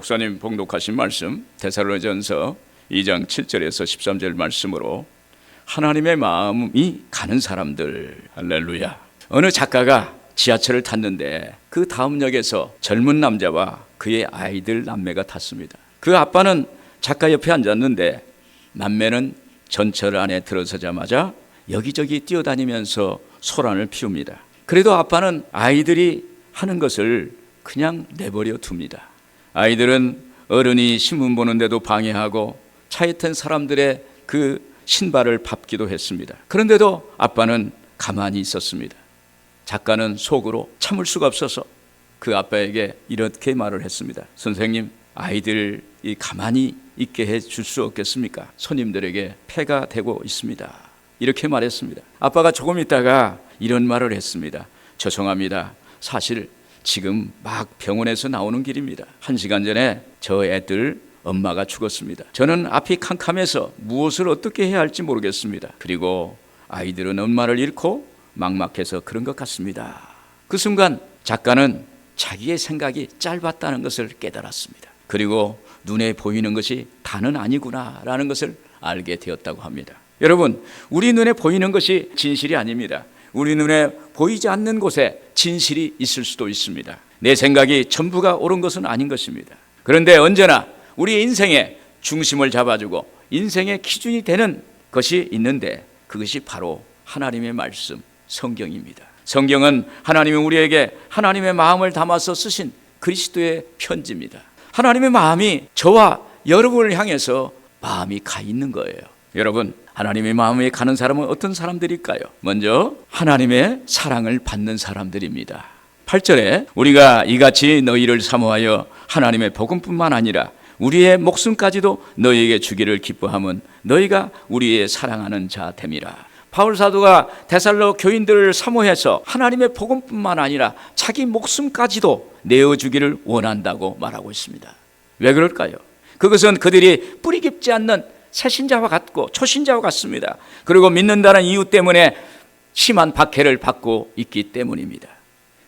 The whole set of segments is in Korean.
목사님 봉독하신 말씀 데살로니가전서 2장 7절에서 13절 말씀으로 하나님의 마음이 가는 사람들, 할렐루야. 어느 작가가 지하철을 탔는데 그 다음 역에서 젊은 남자와 그의 아이들 남매가 탔습니다. 그 아빠는 작가 옆에 앉았는데 남매는 전철 안에 들어서자마자 여기저기 뛰어다니면서 소란을 피웁니다. 그래도 아빠는 아이들이 하는 것을 그냥 내버려 둡니다. 아이들은 어른이 신문 보는데도 방해하고 차에 탄 사람들의 그 신발을 밟기도 했습니다. 그런데도 아빠는 가만히 있었습니다. 작가는 속으로 참을 수가 없어서 그 아빠에게 이렇게 말을 했습니다. 선생님, 아이들이 가만히 있게 해줄 수 없겠습니까? 손님들에게 폐가 되고 있습니다. 이렇게 말했습니다. 아빠가 조금 있다가 이런 말을 했습니다. 죄송합니다. 사실 지금 막 병원에서 나오는 길입니다. 1시간 전에 저 애들 엄마가 죽었습니다. 저는 앞이 캄캄해서 무엇을 어떻게 해야 할지 모르겠습니다. 그리고 아이들은 엄마를 잃고 막막해서 그런 것 같습니다. 그 순간 작가는 자기의 생각이 짧았다는 것을 깨달았습니다. 그리고 눈에 보이는 것이 다는 아니구나라는 것을 알게 되었다고 합니다. 여러분, 우리 눈에 보이는 것이 진실이 아닙니다. 우리 눈에 보이지 않는 곳에 진실이 있을 수도 있습니다. 내 생각이 전부가 옳은 것은 아닌 것입니다. 그런데 언제나 우리 인생의 중심을 잡아주고 인생의 기준이 되는 것이 있는데 그것이 바로 하나님의 말씀, 성경입니다. 성경은 하나님이 우리에게 하나님의 마음을 담아서 쓰신 그리스도의 편지입니다. 하나님의 마음이 저와 여러분을 향해서 마음이 가 있는 거예요. 여러분, 하나님의 마음에 가는 사람은 어떤 사람들일까요? 먼저 하나님의 사랑을 받는 사람들입니다. 8절에 우리가 이같이 너희를 사모하여 하나님의 복음뿐만 아니라 우리의 목숨까지도 너희에게 주기를 기뻐함은 너희가 우리의 사랑하는 자 됨이라. 바울 사도가 데살로 교인들을 사모해서 하나님의 복음뿐만 아니라 자기 목숨까지도 내어주기를 원한다고 말하고 있습니다. 왜 그럴까요? 그것은 그들이 뿌리 깊지 않는 새신자와 같고 초신자와 같습니다. 그리고 믿는다는 이유 때문에 심한 박해를 받고 있기 때문입니다.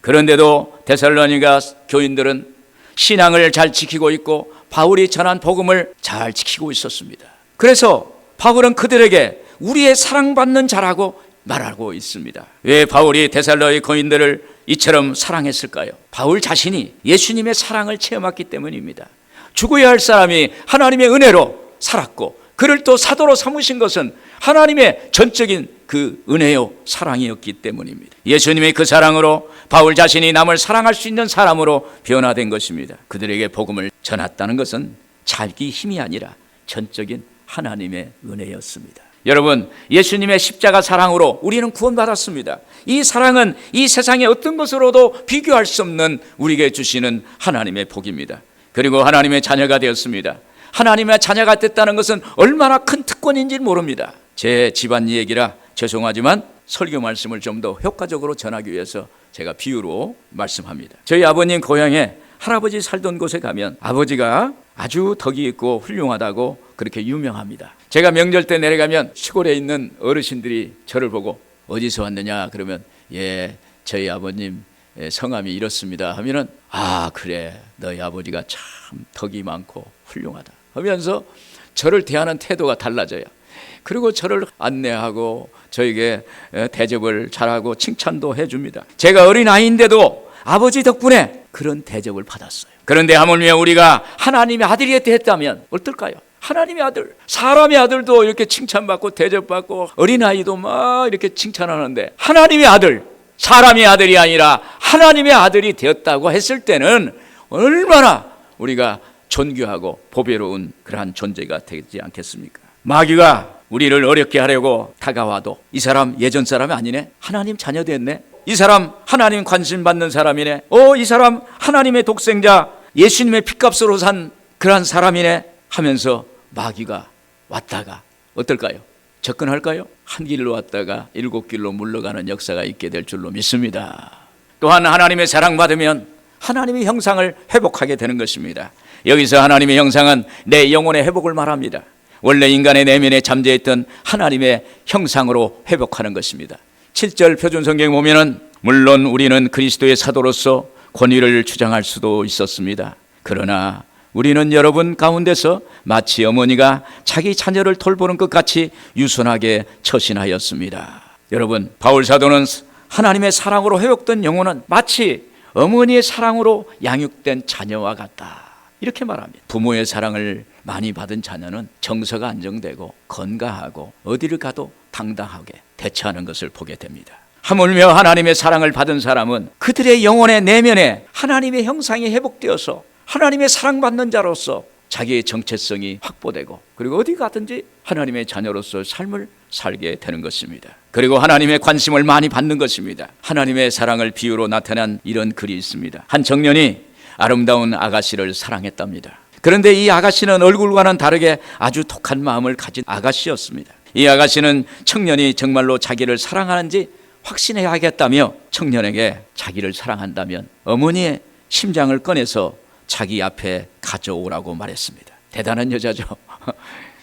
그런데도 데살로니가 교인들은 신앙을 잘 지키고 있고 바울이 전한 복음을 잘 지키고 있었습니다. 그래서 바울은 그들에게 우리의 사랑받는 자라고 말하고 있습니다. 왜 바울이 데살로니 교인들을 이처럼 사랑했을까요? 바울 자신이 예수님의 사랑을 체험했기 때문입니다. 죽어야 할 사람이 하나님의 은혜로 살았고 그를 또 사도로 삼으신 것은 하나님의 전적인 그 은혜요 사랑이었기 때문입니다. 예수님의 그 사랑으로 바울 자신이 남을 사랑할 수 있는 사람으로 변화된 것입니다. 그들에게 복음을 전했다는 것은 자기 힘이 아니라 전적인 하나님의 은혜였습니다. 여러분, 예수님의 십자가 사랑으로 우리는 구원받았습니다. 이 사랑은 이 세상의 어떤 것으로도 비교할 수 없는 우리에게 주시는 하나님의 복입니다. 그리고 하나님의 자녀가 되었습니다. 하나님의 자녀가 됐다는 것은 얼마나 큰 특권인지 모릅니다. 제 집안 얘기라 죄송하지만 설교 말씀을 좀 더 효과적으로 전하기 위해서 제가 비유로 말씀합니다. 저희 아버님 고향에 할아버지 살던 곳에 가면 아버지가 아주 덕이 있고 훌륭하다고 그렇게 유명합니다. 제가 명절 때 내려가면 시골에 있는 어르신들이 저를 보고 어디서 왔느냐 그러면 예, 저희 아버님 성함이 이렇습니다 하면은 아 그래 너희 아버지가 참 덕이 많고 훌륭하다 하면서 저를 대하는 태도가 달라져요. 그리고 저를 안내하고 저에게 대접을 잘하고 칭찬도 해줍니다. 제가 어린아이인데도 아버지 덕분에 그런 대접을 받았어요. 그런데 하물며 우리가 하나님의 아들이 됐다면 어떨까요? 하나님의 아들, 사람의 아들도 이렇게 칭찬받고 대접받고 어린아이도 막 이렇게 칭찬하는데 하나님의 아들, 사람의 아들이 아니라 하나님의 아들이 되었다고 했을 때는 얼마나 우리가 존귀하고 보배로운 그러한 존재가 되지 않겠습니까? 마귀가 우리를 어렵게 하려고 다가와도 이 사람 예전 사람이 아니네? 하나님 자녀 됐네? 이 사람 하나님 관심 받는 사람이네? 이 사람 하나님의 독생자 예수님의 핏값으로 산 그러한 사람이네? 하면서 마귀가 왔다가 어떨까요? 접근할까요? 한 길로 왔다가 7길로 물러가는 역사가 있게 될 줄로 믿습니다. 또한 하나님의 사랑받으면 하나님의 형상을 회복하게 되는 것입니다. 여기서 하나님의 형상은 내 영혼의 회복을 말합니다. 원래 인간의 내면에 잠재했던 하나님의 형상으로 회복하는 것입니다. 7절 표준성경에 보면은 물론 우리는 그리스도의 사도로서 권위를 주장할 수도 있었습니다. 그러나 우리는 여러분 가운데서 마치 어머니가 자기 자녀를 돌보는 것 같이 유순하게 처신하였습니다. 여러분, 바울 사도는 하나님의 사랑으로 회복된 영혼은 마치 어머니의 사랑으로 양육된 자녀와 같다, 이렇게 말합니다. 부모의 사랑을 많이 받은 자녀는 정서가 안정되고 건강하고 어디를 가도 당당하게 대처하는 것을 보게 됩니다. 하물며 하나님의 사랑을 받은 사람은 그들의 영혼의 내면에 하나님의 형상이 회복되어서 하나님의 사랑받는 자로서 자기의 정체성이 확보되고, 그리고 어디 가든지 하나님의 자녀로서 삶을 살게 되는 것입니다. 그리고 하나님의 관심을 많이 받는 것입니다. 하나님의 사랑을 비유로 나타난 이런 글이 있습니다. 한 청년이 아름다운 아가씨를 사랑했답니다. 그런데 이 아가씨는 얼굴과는 다르게 아주 독한 마음을 가진 아가씨였습니다. 이 아가씨는 청년이 정말로 자기를 사랑하는지 확신해야겠다며 청년에게 자기를 사랑한다면 어머니의 심장을 꺼내서 자기 앞에 가져오라고 말했습니다. 대단한 여자죠.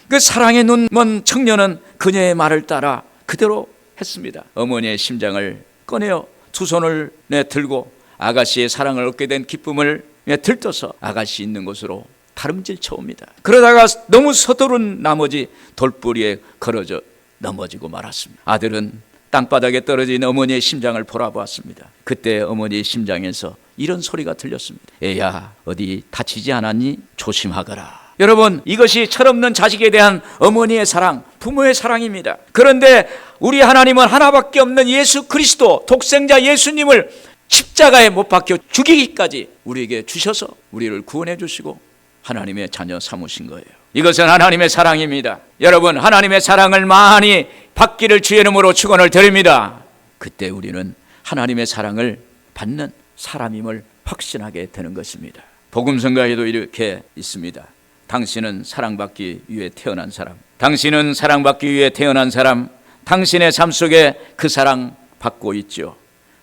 그 사랑에 눈먼 청년은 그녀의 말을 따라 그대로 했습니다. 어머니의 심장을 꺼내어 두 손을 들고 아가씨의 사랑을 얻게 된 기쁨을 들떠서 아가씨 있는 곳으로 다름질 쳐옵니다. 그러다가 너무 서두른 나머지 돌부리에 걸어져 넘어지고 말았습니다. 아들은 땅바닥에 떨어진 어머니의 심장을 보라보았습니다. 그때 어머니의 심장에서 이런 소리가 들렸습니다. 애야, 어디 다치지 않았니? 조심하거라. 여러분, 이것이 철없는 자식에 대한 어머니의 사랑, 부모의 사랑입니다. 그런데 우리 하나님은 하나밖에 없는 예수 그리스도, 독생자 예수님을 십자가에 못 박혀 죽이기까지 우리에게 주셔서 우리를 구원해 주시고 하나님의 자녀 삼으신 거예요. 이것은 하나님의 사랑입니다. 여러분, 하나님의 사랑을 많이 받기를 주의 이름으로 축원을 드립니다. 그때 우리는 하나님의 사랑을 받는 사람임을 확신하게 되는 것입니다. 복음성가에도 이렇게 있습니다. 당신은 사랑받기 위해 태어난 사람, 당신은 사랑받기 위해 태어난 사람, 당신의 삶 속에 그 사랑 받고 있죠.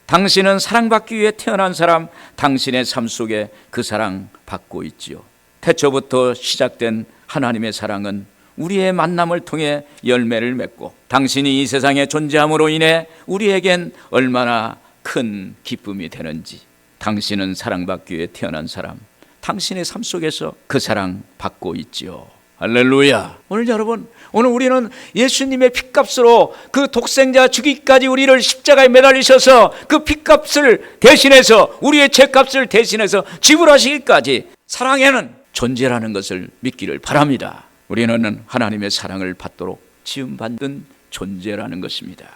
당신은 사랑받기 위해 태어난 사람, 당신의 삶 속에 그 사랑 받고 있지요. 태초부터 시작된 하나님의 사랑은 우리의 만남을 통해 열매를 맺고 당신이 이 세상에 존재함으로 인해 우리에겐 얼마나 큰 기쁨이 되는지, 당신은 사랑받기 위해 태어난 사람, 당신의 삶 속에서 그 사랑 받고 있지요. 할렐루야. 오늘 우리는 예수님의 핏값으로 그 독생자 죽이기까지 우리를 십자가에 매달리셔서 그 핏값을 대신해서, 우리의 죄값을 대신해서 지불하시기까지 사랑에는 존재라는 것을 믿기를 바랍니다. 우리는 하나님의 사랑을 받도록 지음받는 존재라는 것입니다.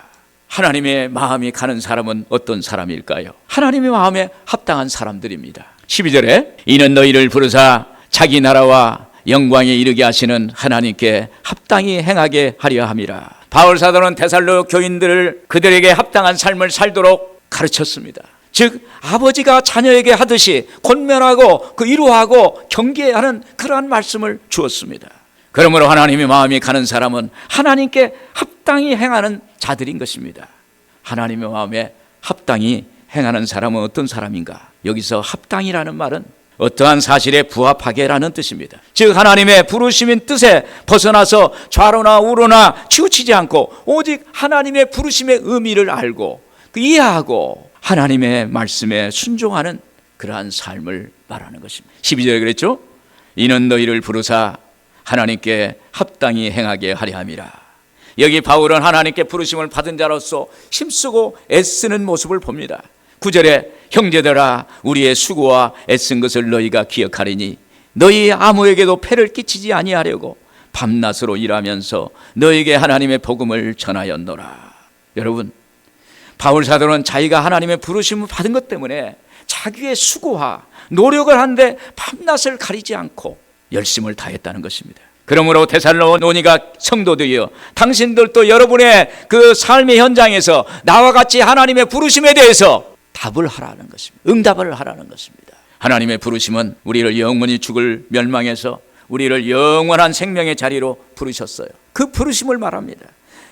하나님의 마음이 가는 사람은 어떤 사람일까요? 하나님의 마음에 합당한 사람들입니다. 12절에 이는 너희를 부르사 자기 나라와 영광에 이르게 하시는 하나님께 합당히 행하게 하려 함이라. 바울 사도는 데살로 교인들을 그들에게 합당한 삶을 살도록 가르쳤습니다. 즉 아버지가 자녀에게 하듯이 권면하고 그 위로하고 경계하는 그러한 말씀을 주었습니다. 그러므로 하나님의 마음이 가는 사람은 하나님께 합당히 행하는 자들인 것입니다. 하나님의 마음에 합당히 행하는 사람은 어떤 사람인가? 여기서 합당이라는 말은 어떠한 사실에 부합하게라는 뜻입니다. 즉 하나님의 부르심인 뜻에 벗어나서 좌로나 우로나 치우치지 않고 오직 하나님의 부르심의 의미를 알고 이해하고 하나님의 말씀에 순종하는 그러한 삶을 말하는 것입니다. 12절에 그랬죠? 이는 너희를 부르사 하나님께 합당히 행하게 하려 함이라. 여기 바울은 하나님께 부르심을 받은 자로서 힘쓰고 애쓰는 모습을 봅니다. 9절에 형제들아 우리의 수고와 애쓴 것을 너희가 기억하리니 너희 아무에게도 폐를 끼치지 아니하려고 밤낮으로 일하면서 너희에게 하나님의 복음을 전하였노라. 여러분, 바울 사도는 자기가 하나님의 부르심을 받은 것 때문에 자기의 수고와 노력을 하는데 밤낮을 가리지 않고 열심을 다했다는 것입니다. 그러므로 데살로니가 성도들이여, 당신들도 여러분의 그 삶의 현장에서 나와 같이 하나님의 부르심에 대해서 답을 하라는 것입니다. 응답을 하라는 것입니다. 하나님의 부르심은 우리를 영원히 죽을 멸망에서 우리를 영원한 생명의 자리로 부르셨어요. 그 부르심을 말합니다.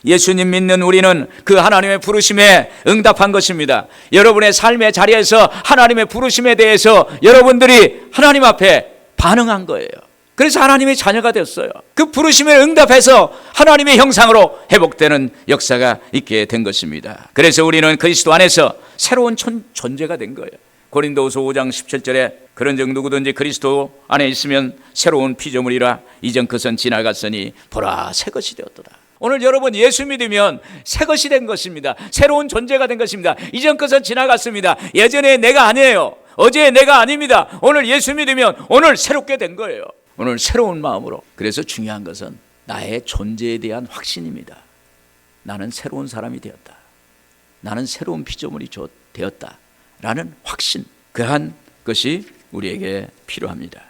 예수님 믿는 우리는 그 하나님의 부르심에 응답한 것입니다. 여러분의 삶의 자리에서 하나님의 부르심에 대해서 여러분들이 하나님 앞에 반응한 거예요. 그래서 하나님의 자녀가 됐어요. 그 부르심에 응답해서 하나님의 형상으로 회복되는 역사가 있게 된 것입니다. 그래서 우리는 그리스도 안에서 새로운 존재가 된 거예요. 고린도후서 5장 17절에 그런즉 누구든지 그리스도 안에 있으면 새로운 피조물이라 이전 것은 지나갔으니 보라 새 것이 되었도다. 오늘 여러분 예수 믿으면 새 것이 된 것입니다. 새로운 존재가 된 것입니다. 이전 것은 지나갔습니다. 예전에 내가 아니에요. 어제의 내가 아닙니다. 오늘 예수 믿으면 오늘 새롭게 된 거예요. 오늘 새로운 마음으로. 그래서 중요한 것은 나의 존재에 대한 확신입니다. 나는 새로운 사람이 되었다. 나는 새로운 피조물이 되었다 라는 확신, 그러한 것이 우리에게 필요합니다.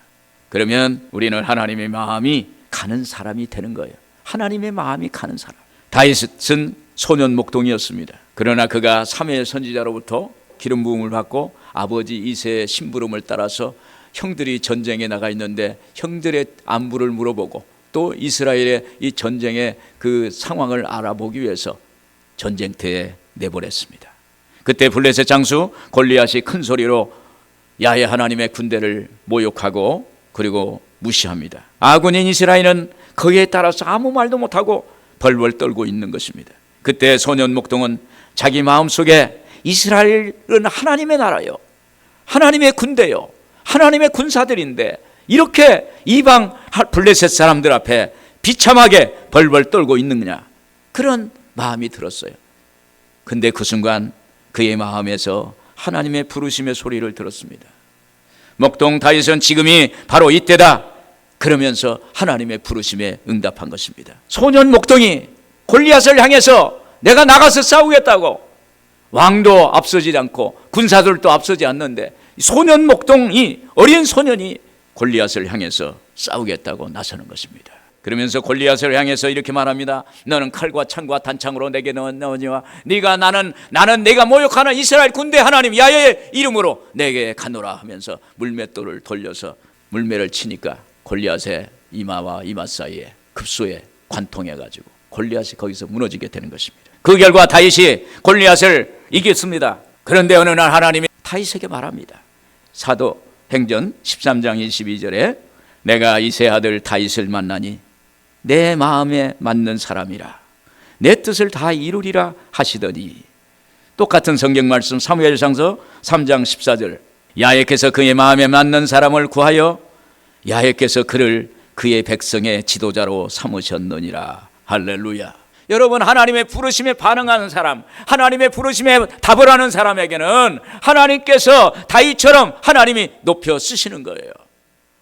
그러면 우리는 하나님의 마음이 가는 사람이 되는 거예요. 하나님의 마음이 가는 사람. 다윗은 소년 목동이었습니다. 그러나 그가 사무엘 선지자로부터 기름 부음을 받고 아버지 이새의 심부름을 따라서 형들이 전쟁에 나가 있는데 형들의 안부를 물어보고 또 이스라엘의 이 전쟁의 그 상황을 알아보기 위해서 전쟁터에 내보냈습니다. 그때 블레셋 장수 골리앗이 큰 소리로 야훼 하나님의 군대를 모욕하고 그리고 무시합니다. 아군인 이스라엘은 거기에 따라서 아무 말도 못하고 벌벌 떨고 있는 것입니다. 그때 소년 목동은 자기 마음속에 이스라엘은 하나님의 나라요, 하나님의 군대요, 하나님의 군사들인데 이렇게 이방 블레셋 사람들 앞에 비참하게 벌벌 떨고 있느냐, 그런 마음이 들었어요. 근데 그 순간 그의 마음에서 하나님의 부르심의 소리를 들었습니다. 목동 다윗은 지금이 바로 이때다 그러면서 하나님의 부르심에 응답한 것입니다. 소년 목동이 골리앗을 향해서 내가 나가서 싸우겠다고, 왕도 앞서지 않고 군사들도 앞서지 않는데 소년 목동이, 어린 소년이 골리앗을 향해서 싸우겠다고 나서는 것입니다. 그러면서 골리앗을 향해서 이렇게 말합니다. 너는 칼과 창과 단창으로 내게 나오니와 나는 내가 모욕하는 이스라엘 군대 하나님 야훼의 이름으로 내게 가노라 하면서 물맷돌을 돌려서 물매를 치니까 골리앗의 이마와 이마 사이에 급소에 관통해가지고 골리앗이 거기서 무너지게 되는 것입니다. 그 결과 다윗이 골리앗을 이겼습니다. 그런데 어느 날 하나님이 다윗에게 말합니다. 사도행전 13장 22절에 내가 이새 아들 다윗을 만나니 내 마음에 맞는 사람이라 내 뜻을 다 이루리라 하시더니, 똑같은 성경 말씀 사무엘상서 3장 14절 야훼께서 그의 마음에 맞는 사람을 구하여 야훼께서 그를 그의 백성의 지도자로 삼으셨느니라. 할렐루야. 여러분, 하나님의 부르심에 반응하는 사람, 하나님의 부르심에 답을 하는 사람에게는 하나님께서 다윗처럼 하나님이 높여 쓰시는 거예요.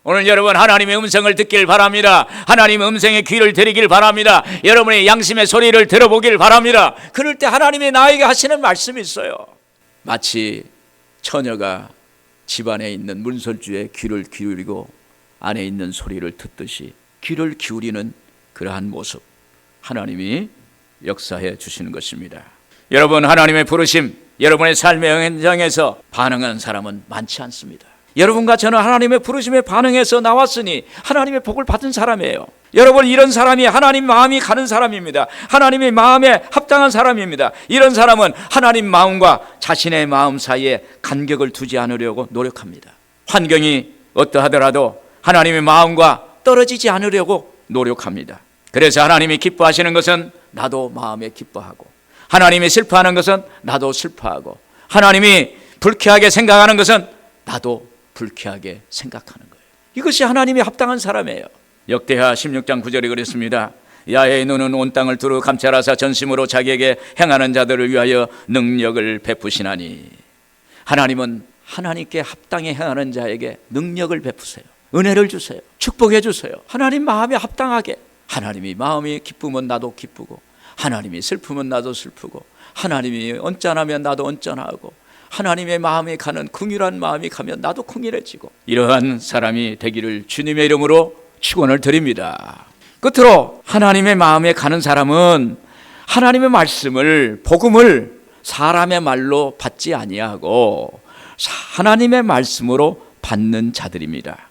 오늘 여러분 하나님의 음성을 듣길 바랍니다. 하나님의 음성에 귀를 들이길 바랍니다. 여러분의 양심의 소리를 들어보길 바랍니다. 그럴 때 하나님이 나에게 하시는 말씀이 있어요. 마치 처녀가 집안에 있는 문설주에 귀를 기울이고 안에 있는 소리를 듣듯이 귀를 기울이는 그러한 모습, 하나님이 역사해 주시는 것입니다. 여러분, 하나님의 부르심, 여러분의 삶의 현장에서 반응하는 사람은 많지 않습니다. 여러분과 저는 하나님의 부르심에 반응해서 나왔으니 하나님의 복을 받은 사람이에요. 여러분, 이런 사람이 하나님 마음이 가는 사람입니다. 하나님의 마음에 합당한 사람입니다. 이런 사람은 하나님 마음과 자신의 마음 사이에 간격을 두지 않으려고 노력합니다. 환경이 어떠하더라도 하나님의 마음과 떨어지지 않으려고 노력합니다. 그래서 하나님이 기뻐하시는 것은 나도 마음에 기뻐하고, 하나님이 슬퍼하는 것은 나도 슬퍼하고, 하나님이 불쾌하게 생각하는 것은 나도 불쾌하게 생각하는 거예요. 이것이 하나님이 합당한 사람이에요. 역대하 16장 9절에 그랬습니다. 야훼의 눈은 온 땅을 두루 감찰하사 전심으로 자기에게 행하는 자들을 위하여 능력을 베푸시나니, 하나님은 하나님께 합당히 행하는 자에게 능력을 베푸세요. 은혜를 주세요. 축복해 주세요. 하나님 마음에 합당하게. 하나님이 마음이 기쁘면 나도 기쁘고, 하나님이 슬프면 나도 슬프고, 하나님이 언짢으면 나도 언짢아하고, 하나님의 마음이 가는 긍휼한 마음이 가면 나도 긍휼해지고, 이러한 사람이 되기를 주님의 이름으로 축원을 드립니다. 끝으로 하나님의 마음에 가는 사람은 하나님의 말씀을, 복음을 사람의 말로 받지 아니하고 하나님의 말씀으로 받는 자들입니다.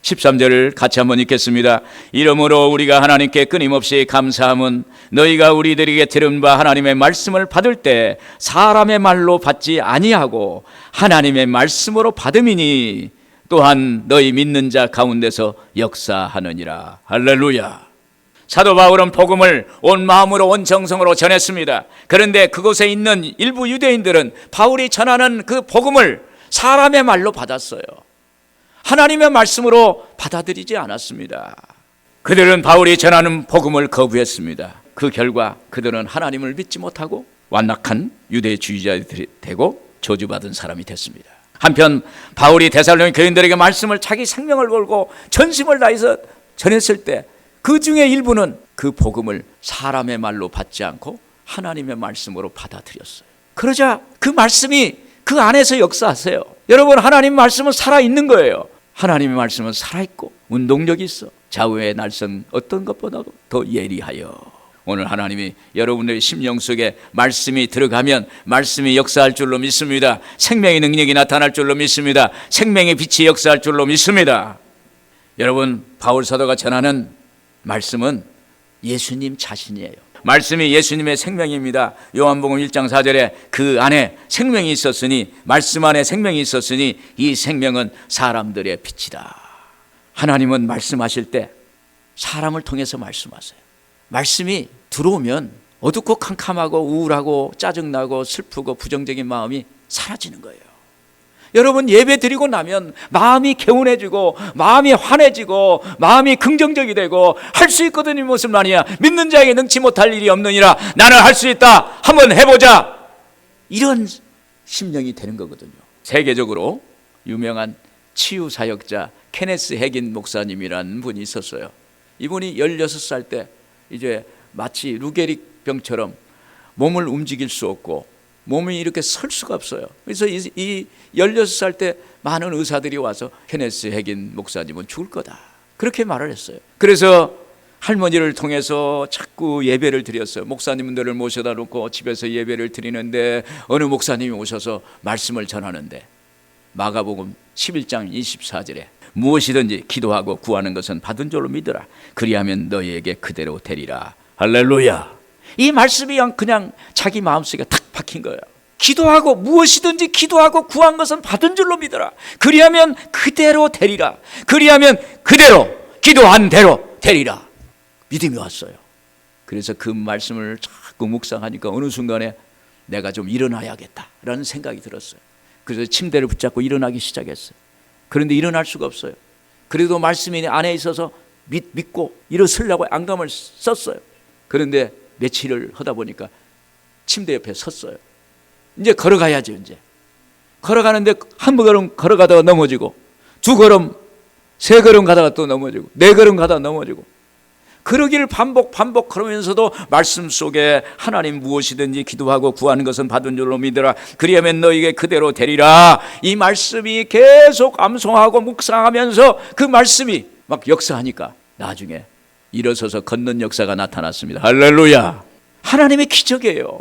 13절을 같이 한번 읽겠습니다. 이러므로 우리가 하나님께 끊임없이 감사함은 너희가 우리들에게 들은 바 하나님의 말씀을 받을 때 사람의 말로 받지 아니하고 하나님의 말씀으로 받음이니 또한 너희 믿는 자 가운데서 역사하느니라. 할렐루야. 사도 바울은 복음을 온 마음으로 온 정성으로 전했습니다. 그런데 그곳에 있는 일부 유대인들은 바울이 전하는 그 복음을 사람의 말로 받았어요. 하나님의 말씀으로 받아들이지 않았습니다. 그들은 바울이 전하는 복음을 거부했습니다. 그 결과 그들은 하나님을 믿지 못하고 완악한 유대주의자들이 되고 저주받은 사람이 됐습니다. 한편 바울이 데살로니가 교인들에게 말씀을 자기 생명을 걸고 전심을 다해서 전했을 때 그 중에 일부는 그 복음을 사람의 말로 받지 않고 하나님의 말씀으로 받아들였어요. 그러자 그 말씀이 그 안에서 역사하세요. 여러분, 하나님 말씀은 살아있는 거예요. 하나님의 말씀은 살아있고 운동력이 있어 좌우의 날선 어떤 것보다도 더 예리하여. 오늘 하나님이 여러분들의 심령 속에 말씀이 들어가면 말씀이 역사할 줄로 믿습니다. 생명의 능력이 나타날 줄로 믿습니다. 생명의 빛이 역사할 줄로 믿습니다. 여러분, 바울 사도가 전하는 말씀은 예수님 자신이에요. 말씀이 예수님의 생명입니다. 요한복음 1장 4절에 그 안에 생명이 있었으니, 말씀 안에 생명이 있었으니 이 생명은 사람들의 빛이다. 하나님은 말씀하실 때 사람을 통해서 말씀하세요. 말씀이 들어오면 어둡고 캄캄하고 우울하고 짜증나고 슬프고 부정적인 마음이 사라지는 거예요. 여러분, 예배 드리고 나면 마음이 개운해지고 마음이 환해지고 마음이 긍정적이 되고 할 수 있거든요. 무슨 말이야? 믿는 자에게 능치 못할 일이 없느니라. 나는 할 수 있다. 한번 해보자. 이런 심령이 되는 거거든요. 세계적으로 유명한 치유사역자 케네스 해긴 목사님이라는 분이 있었어요. 이분이 16살 때 이제 마치 루게릭 병처럼 몸을 움직일 수 없고 몸이 이렇게 설 수가 없어요. 그래서 이 16살 때 많은 의사들이 와서 케네스 해긴 목사님은 죽을 거다, 그렇게 말을 했어요. 그래서 할머니를 통해서 자꾸 예배를 드렸어요. 목사님들을 모셔다 놓고 집에서 예배를 드리는데 어느 목사님이 오셔서 말씀을 전하는데 마가복음 11장 24절에 무엇이든지 기도하고 구하는 것은 받은 줄로 믿으라. 그리하면 너희에게 그대로 되리라. 할렐루야. 이 말씀이 그냥 자기 마음속에 탁 박힌 거예요. 기도하고 무엇이든지 기도하고 구한 것은 받은 줄로 믿어라. 그리하면 그대로 되리라. 그리하면 그대로 기도한 대로 되리라. 믿음이 왔어요. 그래서 그 말씀을 자꾸 묵상하니까 어느 순간에 내가 좀 일어나야겠다라는 생각이 들었어요. 그래서 침대를 붙잡고 일어나기 시작했어요. 그런데 일어날 수가 없어요. 그래도 말씀이 안에 있어서 믿고 일어서려고 안감을 썼어요. 그런데 며칠을 하다 보니까 침대 옆에 섰어요. 이제 걸어가야죠. 이제 걸어가는데 한 걸음 걸어가다가 넘어지고, 두 걸음, 세 걸음 가다가 또 넘어지고, 네 걸음 가다가 넘어지고, 그러기를 반복 그러면서도 말씀 속에 하나님 무엇이든지 기도하고 구하는 것은 받은 줄로 믿으라. 그리하면 너에게 그대로 되리라. 이 말씀이 계속 암송하고 묵상하면서 그 말씀이 막 역사하니까 나중에 일어서서 걷는 역사가 나타났습니다. 할렐루야. 하나님의 기적이에요.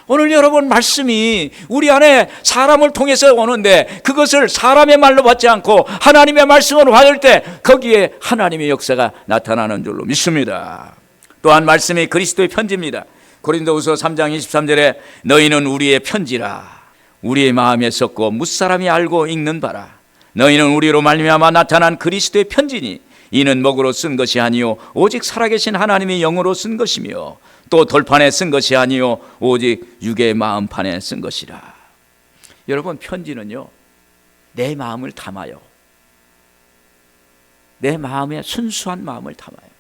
오늘 여러분, 말씀이 우리 안에 사람을 통해서 오는데 그것을 사람의 말로 받지 않고 하나님의 말씀으로 받을 때 거기에 하나님의 역사가 나타나는 줄로 믿습니다. 또한 말씀이 그리스도의 편지입니다. 고린도후서 3장 23절에 너희는 우리의 편지라. 우리의 마음에 썼고 무사람이 알고 읽는 바라. 너희는 우리로 말미암아 나타난 그리스도의 편지니 이는 먹으로 쓴 것이 아니요 오직 살아계신 하나님의 영으로 쓴 것이며 또 돌판에 쓴 것이 아니요 오직 육의 마음판에 쓴 것이라. 여러분, 편지는요 내 마음을 담아요. 내 마음에 순수한 마음을 담아요.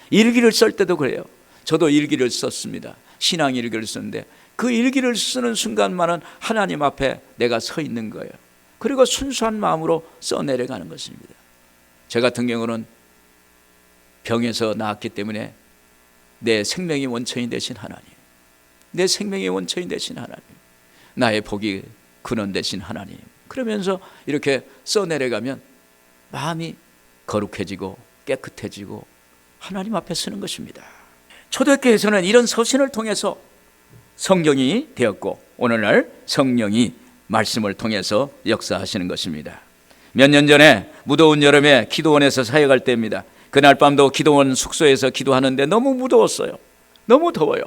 일기를 쓸 때도 그래요. 저도 일기를 썼습니다. 신앙 일기를 썼는데 그 일기를 쓰는 순간만은 하나님 앞에 내가 서 있는 거예요. 그리고 순수한 마음으로 써내려가는 것입니다. 저 같은 경우는 병에서 나았기 때문에 내 생명의 원천이 되신 하나님, 내 생명의 원천이 되신 하나님, 나의 복이 근원 되신 하나님, 그러면서 이렇게 써내려가면 마음이 거룩해지고 깨끗해지고 하나님 앞에 서는 것입니다. 초대교회에서는 이런 서신을 통해서 성경이 되었고 오늘날 성령이 말씀을 통해서 역사하시는 것입니다. 몇 년 전에 무더운 여름에 기도원에서 사역할 때입니다. 그날 밤도 기도원 숙소에서 기도하는데 너무 무더웠어요. 너무 더워요.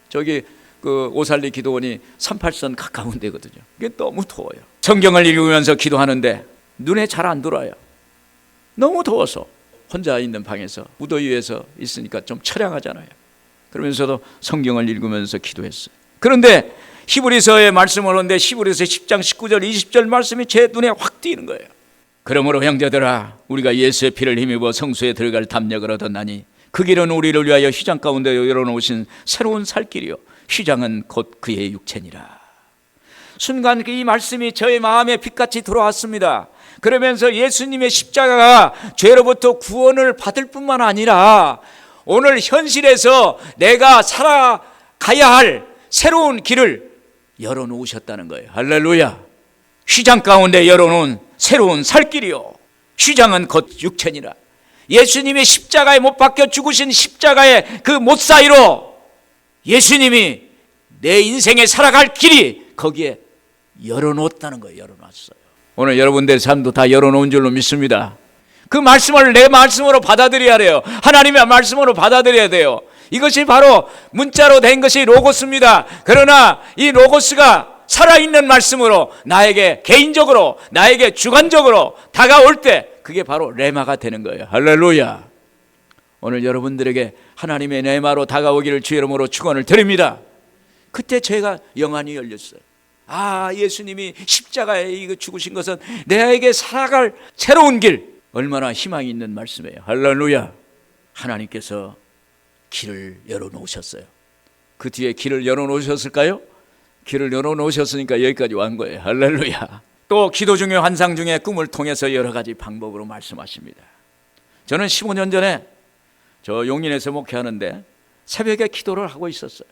저기 그 오살리 기도원이 38선 가까운 데거든요. 이게 너무 더워요. 성경을 읽으면서 기도하는데 눈에 잘 안 들어와요. 너무 더워서 혼자 있는 방에서 무더위에서 있으니까 좀 처량하잖아요. 그러면서도 성경을 읽으면서 기도했어요. 그런데 히브리서의 말씀을 하는데 히브리서 10장 19절 20절 말씀이 제 눈에 확 띄는 거예요. 그러므로 형제들아, 우리가 예수의 피를 힘입어 성소에 들어갈 담력을 얻었나니 그 길은 우리를 위하여 휘장 가운데 열어놓으신 새로운 살 길이요 휘장은 곧 그의 육체니라. 순간 이 말씀이 저의 마음에 빛같이 들어왔습니다. 그러면서 예수님의 십자가가 죄로부터 구원을 받을 뿐만 아니라 오늘 현실에서 내가 살아가야 할 새로운 길을 열어놓으셨다는 거예요. 할렐루야. 휘장 가운데 열어놓은 새로운 살길이요 휘장은 곧 육체니라. 예수님이 십자가에 못 박혀 죽으신 십자가의 그 못 사이로 예수님이 내 인생에 살아갈 길이 거기에 열어놓았다는 거예요. 열어놨어요. 오늘 여러분들의 삶도 다 열어놓은 줄로 믿습니다. 그 말씀을 내 말씀으로 받아들여야 돼요. 하나님의 말씀으로 받아들여야 돼요. 이것이 바로 문자로 된 것이 로고스입니다. 그러나 이 로고스가 살아있는 말씀으로 나에게 개인적으로 나에게 주관적으로 다가올 때 그게 바로 레마가 되는 거예요. 할렐루야. 오늘 여러분들에게 하나님의 레마로 다가오기를 주의 이름으로 축원을 드립니다. 그때 제가 영안이 열렸어요. 예수님이 십자가에 이거 죽으신 것은 내게 살아갈 새로운 길, 얼마나 희망이 있는 말씀이에요. 할렐루야. 하나님께서 길을 열어놓으셨어요. 그 뒤에 길을 열어놓으셨을까요? 길을 열어놓으셨으니까 여기까지 온 거예요. 할렐루야. 또 기도 중에 환상 중에 꿈을 통해서 여러 가지 방법으로 말씀하십니다. 저는 15년 전에 저 용인에서 목회하는데 새벽에 기도를 하고 있었어요.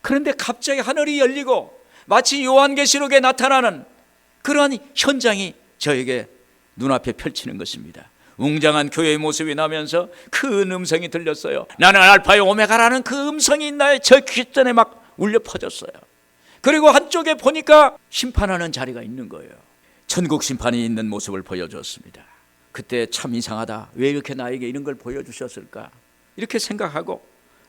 그런데 갑자기 하늘이 열리고 마치 요한계시록에 나타나는 그러한 현장이 저에게 눈앞에 펼치는 것입니다. 웅장한 교회의 모습이 나면서 큰 음성이 들렸어요. 나는 알파요 오메가라는 그 음성이 나의 저 귓전에 막 울려 퍼졌어요. 그리고 한쪽에 보니까 심판하는 자리가 있는 거예요. 천국 심판이 있는 모습을 보여주었습니다. 그때 참 이상하다. 왜 이렇게 나에게 이런 걸 보여주셨을까? 이렇게 생각하고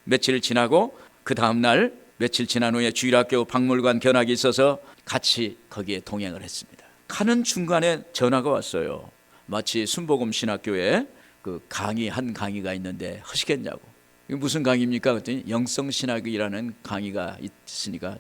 며칠 지나고 그 다음날 며칠 지난 후에 주일학교 박물관 견학이 있어서 같이 거기에 동행을 했습니다. 가는 중간에 전화가 왔어요. 마치 순복음 신학교에 그 한 강의가 있는데 하시겠냐고. 이게 무슨 강의입니까? 그랬더니 영성신학이라는 강의가 있으니까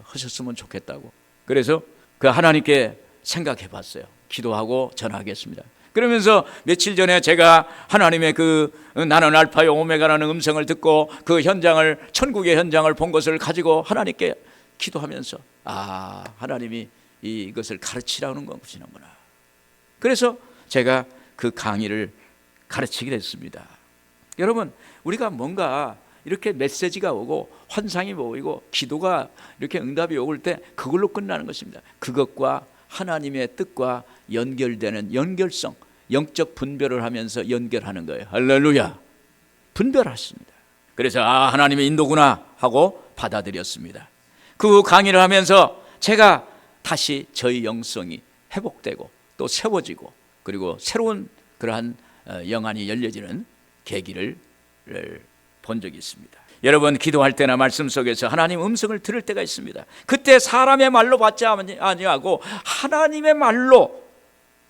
하셨으면 좋겠다고. 그래서 그 하나님께 생각해 봤어요. 기도하고 전화하겠습니다. 그러면서 며칠 전에 제가 하나님의 그 나는 알파요 오메가라는 음성을 듣고 그 현장을 천국의 현장을 본 것을 가지고 하나님께 기도하면서 하나님이 이것을 가르치라는 것이구나. 그래서 제가 그 강의를 가르치게 됐습니다. 여러분, 우리가 뭔가 이렇게 메시지가 오고 환상이 보이고 기도가 이렇게 응답이 올 때 그걸로 끝나는 것입니다. 그것과 하나님의 뜻과 연결되는 연결성, 영적 분별을 하면서 연결하는 거예요. 할렐루야. 분별하십니다. 그래서 하나님의 인도구나 하고 받아들였습니다. 그 강의를 하면서 제가 다시 저희 영성이 회복되고 또 세워지고 그리고 새로운 그러한 영안이 열려지는 계기를 본 적이 있습니다. 여러분, 기도할 때나 말씀 속에서 하나님 음성을 들을 때가 있습니다. 그때 사람의 말로 받지 아니하고 하나님의 말로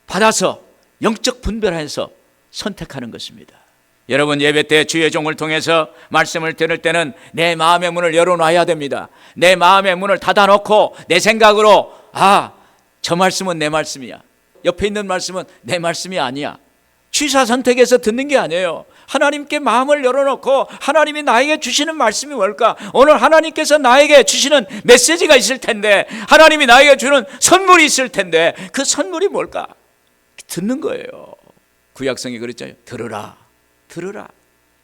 받아서 영적 분별해서 선택하는 것입니다. 여러분, 예배 때 주의 종을 통해서 말씀을 들을 때는 내 마음의 문을 열어놔야 됩니다. 내 마음의 문을 닫아놓고 내 생각으로 저 말씀은 내 말씀이야, 옆에 있는 말씀은 내 말씀이 아니야, 취사 선택해서 듣는 게 아니에요. 하나님께 마음을 열어놓고 하나님이 나에게 주시는 말씀이 뭘까? 오늘 하나님께서 나에게 주시는 메시지가 있을 텐데, 하나님이 나에게 주는 선물이 있을 텐데 그 선물이 뭘까? 듣는 거예요. 구약성이 그랬잖아요. 들으라, 들으라.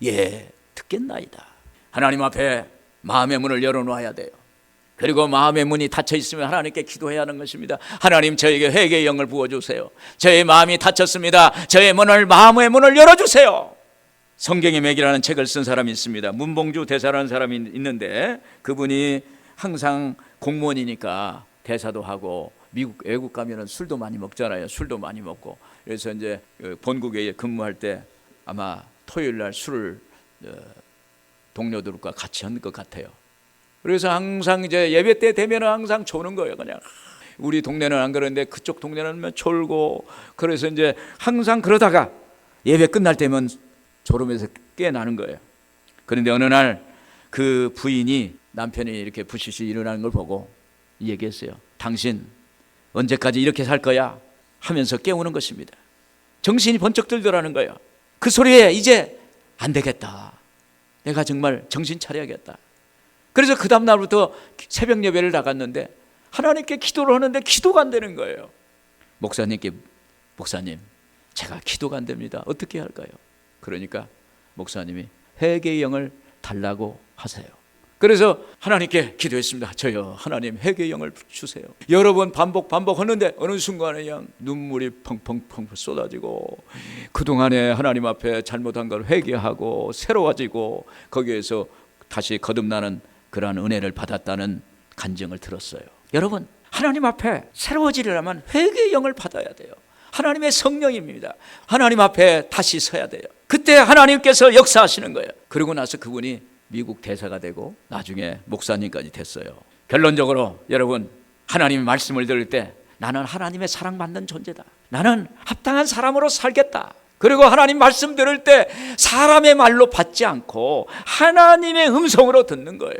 예, 듣겠나이다. 하나님 앞에 마음의 문을 열어놓아야 돼요. 그리고 마음의 문이 닫혀 있으면 하나님께 기도해야 하는 것입니다. 하나님, 저에게 회개의 영을 부어주세요. 저의 마음이 닫혔습니다. 저의 마음의 문을 열어주세요. 성경의 맥이라는 책을 쓴 사람이 있습니다. 문봉주 대사라는 사람이 있는데 그분이 항상 공무원이니까 대사도 하고 외국 가면은 술도 많이 먹잖아요. 술도 많이 먹고. 그래서 이제 본국에 근무할 때 아마 토요일 날 술을 동료들과 같이 한 것 같아요. 그래서 항상 이제 예배 때 되면 항상 조는 거예요. 그냥 우리 동네는 안 그러는데 그쪽 동네는 졸고, 그래서 이제 항상 그러다가 예배 끝날 때면 졸음에서 깨나는 거예요. 그런데 어느 날 그 부인이 남편이 이렇게 부시시 일어나는 걸 보고 얘기했어요. 당신 언제까지 이렇게 살 거야? 하면서 깨우는 것입니다. 정신이 번쩍 들더라는 거예요. 그 소리에 이제 안 되겠다. 내가 정말 정신 차려야겠다. 그래서 그 다음 날부터 새벽 예배를 나갔는데 하나님께 기도를 하는데 기도가 안 되는 거예요. 목사님께, 목사님, 제가 기도가 안 됩니다. 어떻게 할까요? 그러니까 목사님이 회개의 영을 달라고 하세요. 그래서 하나님께 기도했습니다. 저요, 하나님 회개의 영을 주세요. 여러 번 반복하는데 어느 순간에 그냥 눈물이 펑펑펑 쏟아지고 그동안에 하나님 앞에 잘못한 걸 회개하고 새로워지고 거기에서 다시 거듭나는 그러한 은혜를 받았다는 간증을 들었어요. 여러분, 하나님 앞에 새로워지려면 회개의 영을 받아야 돼요. 하나님의 성령입니다. 하나님 앞에 다시 서야 돼요. 그때 하나님께서 역사하시는 거예요. 그러고 나서 그분이 미국 대사가 되고 나중에 목사님까지 됐어요. 결론적으로 여러분, 하나님의 말씀을 들을 때 나는 하나님의 사랑받는 존재다. 나는 합당한 사람으로 살겠다. 그리고 하나님 말씀 들을 때 사람의 말로 받지 않고 하나님의 음성으로 듣는 거예요.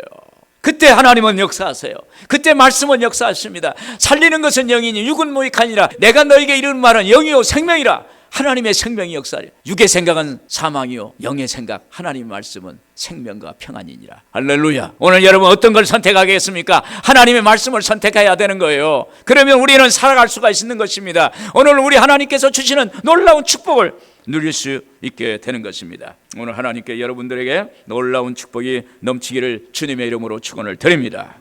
그때 하나님은 역사하세요. 그때 말씀은 역사하십니다. 살리는 것은 영이니 육은 무익하니라. 내가 너에게 이르는 말은 영이요 생명이라. 하나님의 생명이 역사하리. 육의 생각은 사망이요 영의 생각, 하나님의 말씀은 생명과 평안이니라. 할렐루야. 오늘 여러분 어떤 걸 선택하겠습니까? 하나님의 말씀을 선택해야 되는 거예요. 그러면 우리는 살아갈 수가 있는 것입니다. 오늘 우리 하나님께서 주시는 놀라운 축복을 누릴 수 있게 되는 것입니다. 오늘 하나님께 여러분들에게 놀라운 축복이 넘치기를 주님의 이름으로 축원을 드립니다.